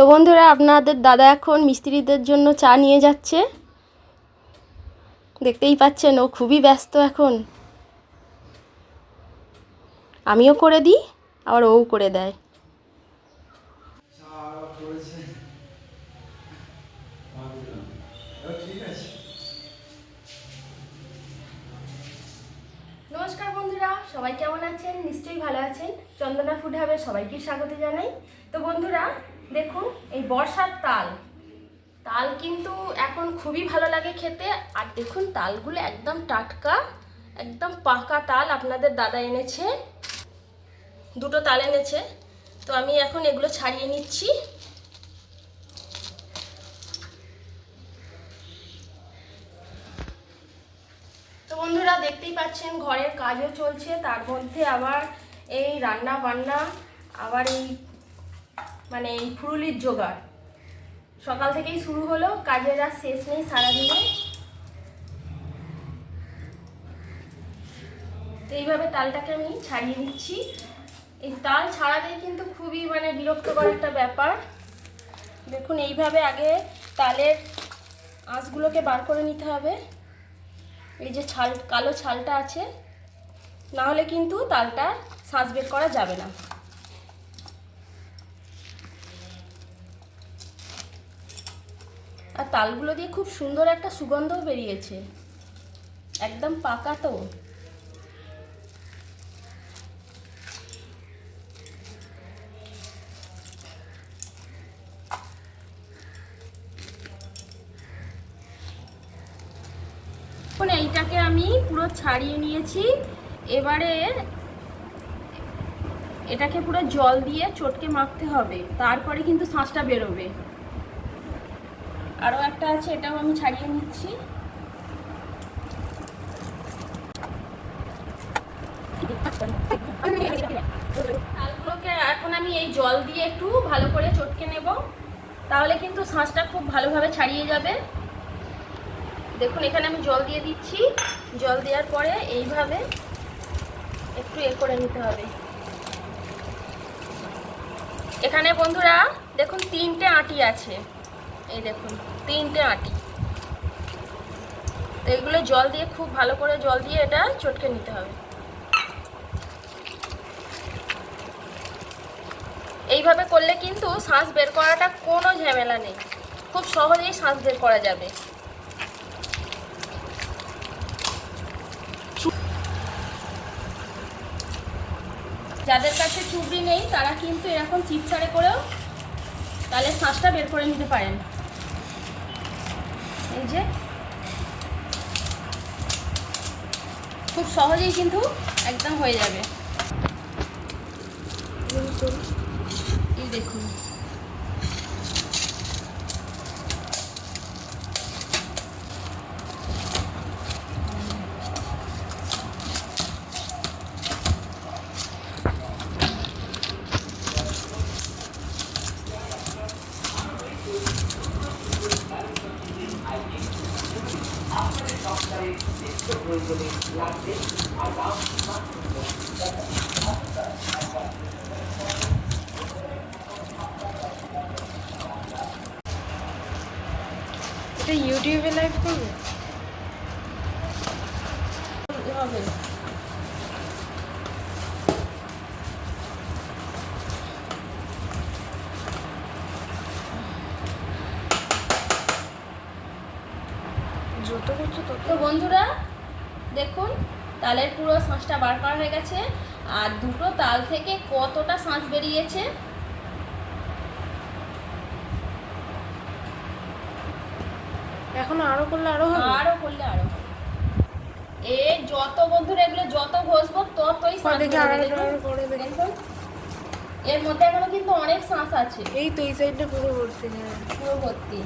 তো বন্ধুরা, আপনাদের দাদা এখন মিস্ত্রিদের জন্য চা নিয়ে যাচ্ছে। দেখতেই পাচ্ছেন, ও খুবই ব্যস্ত এখন। আমিও করে দিই, আবার ও করে দেয়। নমস্কার বন্ধুরা, সবাই কেমন আছেন? নিশ্চয়ই ভালো আছেন। চন্দনা ফুড হাবে সবাইকে স্বাগত জানাই। তো বন্ধুরা দেখুন, এই বর্ষার তাল কিন্তু এখন খুবই ভালো লাগে খেতে। আর দেখুন, তালগুলো একদম টাটকা, একদম পাকা তাল আপনাদের দাদা এনেছে। দুটো তাল এনেছে। তো আমি এখন এগুলো ছাড়িয়ে নিচ্ছি। তো বন্ধুরা দেখতেই পাচ্ছেন, ঘরের কাজও চলছে, তার মধ্যে আবার এই রান্না বান্না, আবার এই এই ফুরুলির জোগাড় সকাল থেকেই শুরু হলো। কাজের আর শেষ নেই সারাদিনে। তো এইভাবে তালটাকে আমি ছাড়িয়ে নিচ্ছি। এই তাল ছাড়াতেই কিন্তু খুবই বিরক্তকর একটা ব্যাপার। দেখুন, এইভাবে আগে তালের আঁশগুলোকে বার করে নিতে হবে। এই যে কালো ছালটা আছে, না হলে কিন্তু তালটা শাঁস বের করা যাবে না। আর তালগুলো দিয়ে খুব সুন্দর একটা সুগন্ধও বেরিয়েছে, একদম পাকা। তো এইটাকে আমি পুরো ছাড়িয়ে নিয়েছি। এবারে এটাকে পুরো জল দিয়ে চটকে মাখতে হবে, তারপরে কিন্তু শাঁসটা বেরোবে। আরও একটা আছে, এটাও আমি ছাড়িয়ে নিচ্ছি। তালগুলোকে এখন আমি এই জল দিয়ে একটু ভালো করে চটকে নেব, তাহলে কিন্তু শাঁসটা খুব ভালোভাবে ছাড়িয়ে যাবে। দেখুন, এখানে আমি জল দিয়ে দিচ্ছি। জল দেওয়ার পরে এইভাবে একটু করে নিতে হবে। এখানে বন্ধুরা দেখুন, 3টে আঁটি আছে। এই দেখুন, 3টে আঁটি। তো এগুলো জল দিয়ে, খুব ভালো করে জল দিয়ে এটা চটকে নিতে হবে। এইভাবে করলে কিন্তু শাঁস বের করাটা কোনো ঝামেলা নেই, খুব সহজেই শাঁস বের করা যাবে। যাদের কাছে চুবড়ি নেই, তারা কিন্তু এরকম চিপসারে করেও তাহলে শাঁসটা বের করে নিতে পারেন। এই যে খুব সহজেই কিন্তু একদম হয়ে যাবে। এই দেখুন, এটা ইউটিউবে লাইভ করবে হবে। যত করছো তত। তো বন্ধুরা দেখুন, তালের পুরো শাঁসটা বার করা হয়ে গেছে। আর দুটো তাল থেকে কতটা শাঁস বেরিয়েছে। এখন আরো করলে আরো হবে, আরো করলে আরো হবে। যত বন্ধুরা এগুলো যত ঘষবো ততই শাঁস বেরোবে। দেখুন, এর মধ্যে এখনো কিন্তু অনেক শাঁস আছে। এই তো এই সাইডটা পুরো ভর্তি, পুরো ভর্তি।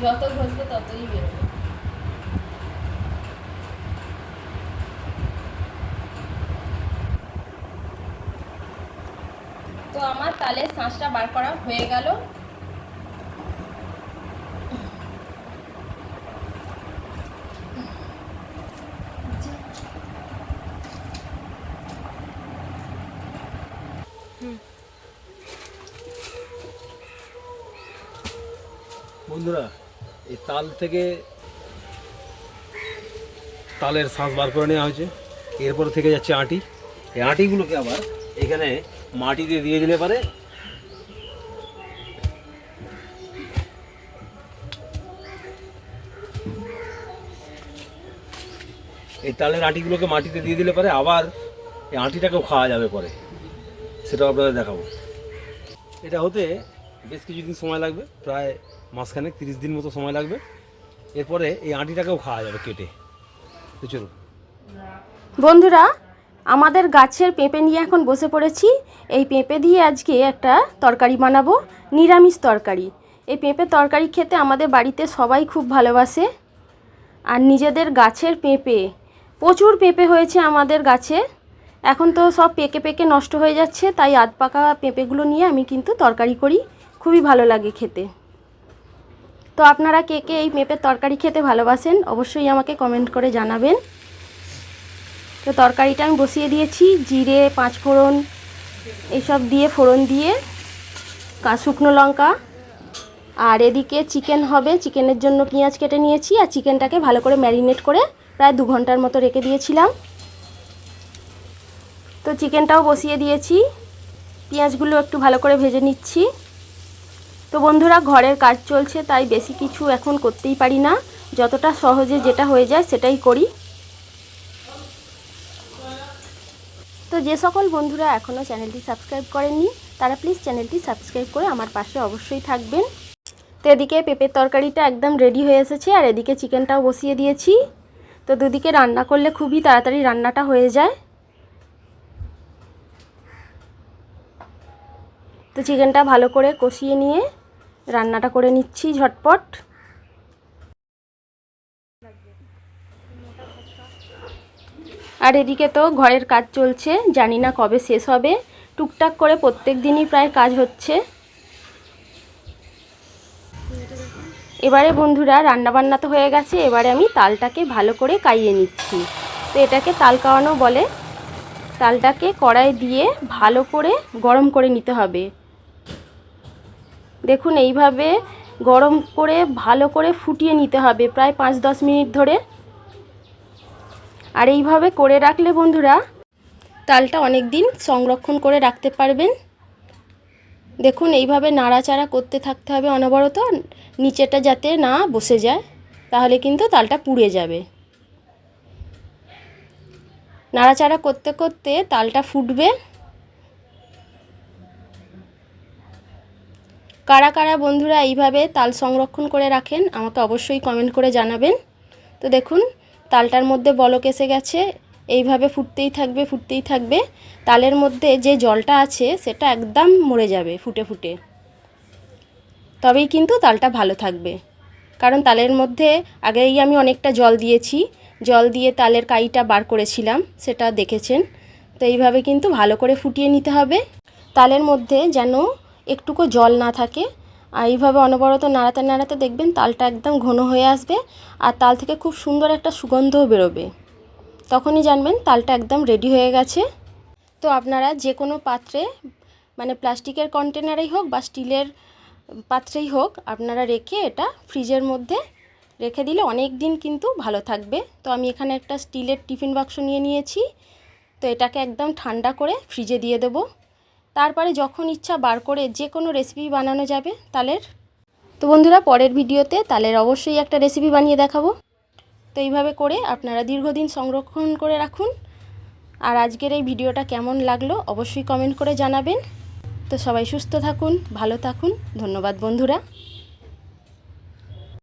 যত ঘষবে ততই বেরোবে। তো আমার তালের শাঁসটা বার করা হয়ে গেল। বন্ধুরা, এই তাল থেকে তালের শাঁস বার করে নেওয়া হয়েছে। এরপর থেকে যাচ্ছে আঁটি। এই আঁটিগুলোকে আবার এখানে মাটিতে দিয়ে দিলে পারে এই তালের আঁটিগুলোকে মাটিতে দিয়ে দিলে পারে আবার এই আঁটিটাকেও খাওয়া যাবে পরে, সেটাও আপনাদের দেখাবো। এটা হতে বেশ কিছুদিন সময় লাগবে, প্রায় মাসখানেক 30 দিন মতো সময় লাগবে। এরপরে এই আঁটিটাকেও খাওয়া যাবে কেটে। তো চলুন বন্ধুরা, আমাদের গাছের পেঁপে নিয়ে এখন বসে পড়েছি। এই পেঁপে দিয়ে আজকে একটা তরকারি বানাবো, নিরামিষ তরকারি। এই পেঁপে তরকারি খেতে আমাদের বাড়িতে সবাই খুব ভালোবাসে। আর নিজেদের গাছের পেঁপে, প্রচুর পেঁপে হয়েছে আমাদের গাছে। এখন তো সব পেকে পেকে নষ্ট হয়ে যাচ্ছে, তাই আধ পাকা পেঁপেগুলো নিয়ে আমি কিন্তু তরকারি করি, খুবই ভালো লাগে খেতে। তো আপনারা কে কে এই পেঁপের তরকারি খেতে ভালোবাসেন অবশ্যই আমাকে কমেন্ট করে জানাবেন। তো তরকারিটা আমি বসিয়ে দিয়েছি, জিরে, পাঁচফোড়ন এইসব দিয়ে, ফোড়ন দিয়ে, শুকনো লঙ্কা। আর এদিকে চিকেন হবে, চিকেনের জন্য পেঁয়াজ কেটে নিয়েছি। আর চিকেনটাকে ভালো করে ম্যারিনেট করে প্রায় 2 ঘন্টার মতো রেখে দিয়েছিলাম। তো চিকেনটাও বসিয়ে দিয়েছি, পেঁয়াজগুলো একটু ভালো করে ভেজে নিচ্ছি। তো বন্ধুরা, ঘরের কাজ চলছে, তাই বেশি কিছু এখন করতেই পারি না, যতটা সহজে যেটা হয়ে যায় সেটাই করি। তো যে সকল বন্ধুরা এখনও চ্যানেলটি সাবস্ক্রাইব করেননি তারা প্লিজ চ্যানেলটি সাবস্ক্রাইব করে আমার পাশে অবশ্যই থাকবেন। তো এদিকে পেঁপের তরকারিটা একদম রেডি হয়ে এসেছে, আর এদিকে চিকেনটাও বসিয়ে দিয়েছি। তো দুদিকে রান্না করলে খুবই তাড়াতাড়ি রান্নাটা হয়ে যায়। তো চিকেনটা ভালো করে কষিয়ে নিয়ে রান্নাটা করে নিচ্ছি ঝটপট। আর এদিকে তো ঘরের কাজ চলছে, জানি না কবে শেষ হবে। টুকটাক করে প্রত্যেক দিনই প্রায় কাজ হচ্ছে। এবারে বন্ধুরা, রান্নাবান্না তো হয়ে গেছে, এবারে আমি তালটাকে ভালো করে কাইয়ে নিচ্ছি। তো এটাকে তাল কাওয়ানো বলে। তালটাকে কড়াই দিয়ে ভালো করে গরম করে নিতে হবে। দেখুন, এইভাবে গরম করে ভালো করে ফুটিয়ে নিতে হবে প্রায় 5-10 মিনিট ধরে। আর এইভাবে করে রাখলে বন্ধুরা তালটা অনেক দিন সংরক্ষণ করে রাখতে পারবেন। দেখুন, এইভাবে নাড়াচাড়া করতে থাকতে হবে অনবরত, নিচেটা যাতে না বসে যায়, তাহলে কিন্তু তালটা পুড়ে যাবে। নাড়াচাড়া করতে করতে তালটা ফুটবে। কারা কারা বন্ধুরা এইভাবে তাল সংরক্ষণ করে রাখেন আমাকে অবশ্যই কমেন্ট করে জানাবেন। তো দেখুন, তালটার মধ্যে বলক এসে গেছে, এইভাবে ফুটতেই থাকবে ফুটতেই থাকবে। তালের মধ্যে যে জলটা আছে সেটা একদম মরে যাবে ফুটে ফুটে, তবেই কিন্তু তালটা ভালো থাকবে। কারণ তালের মধ্যে আগেই আমি অনেকটা জল দিয়েছি, জল দিয়ে তালের কাইটা বার করেছিলাম, সেটা দেখেছেন। তো এইভাবে কিন্তু ভালো করে ফুটিয়ে নিতে হবে। তালের মধ্যে যেন একটুকু জল না থাকে। আর এইভাবে অনবরত নাড়াতে নাড়াতে দেখবেন তালটা একদম ঘন হয়ে আসবে, আর তাল থেকে খুব সুন্দর একটা সুগন্ধও বেরোবে। তখনই জানবেন তালটা একদম রেডি হয়ে গেছে। তো আপনারা যে কোনো পাত্রে, মানে প্লাস্টিকের কন্টেনারেই হোক বা স্টিলের পাত্রেই হোক, আপনারা রেখে এটা ফ্রিজের মধ্যে রেখে দিলে অনেক দিন কিন্তু ভালো থাকবে। তো আমি এখানে একটা স্টিলের টিফিন বাক্স নিয়ে নিয়েছি। তো এটাকে একদম ঠান্ডা করে ফ্রিজে দিয়ে দেবো। তারপরে যখন ইচ্ছা বার করে যে কোনো রেসিপি বানানো যাবে তালের। তো বন্ধুরা, পরের ভিডিওতে তালের অবশ্যই একটা রেসিপি বানিয়ে দেখাবো। তো এইভাবে করে আপনারা দীর্ঘদিন সংরক্ষণ করে রাখুন। আর আজকের এই ভিডিওটা কেমন লাগলো অবশ্যই কমেন্ট করে জানাবেন। তো সবাই সুস্থ থাকুন, ভালো থাকুন। ধন্যবাদ বন্ধুরা।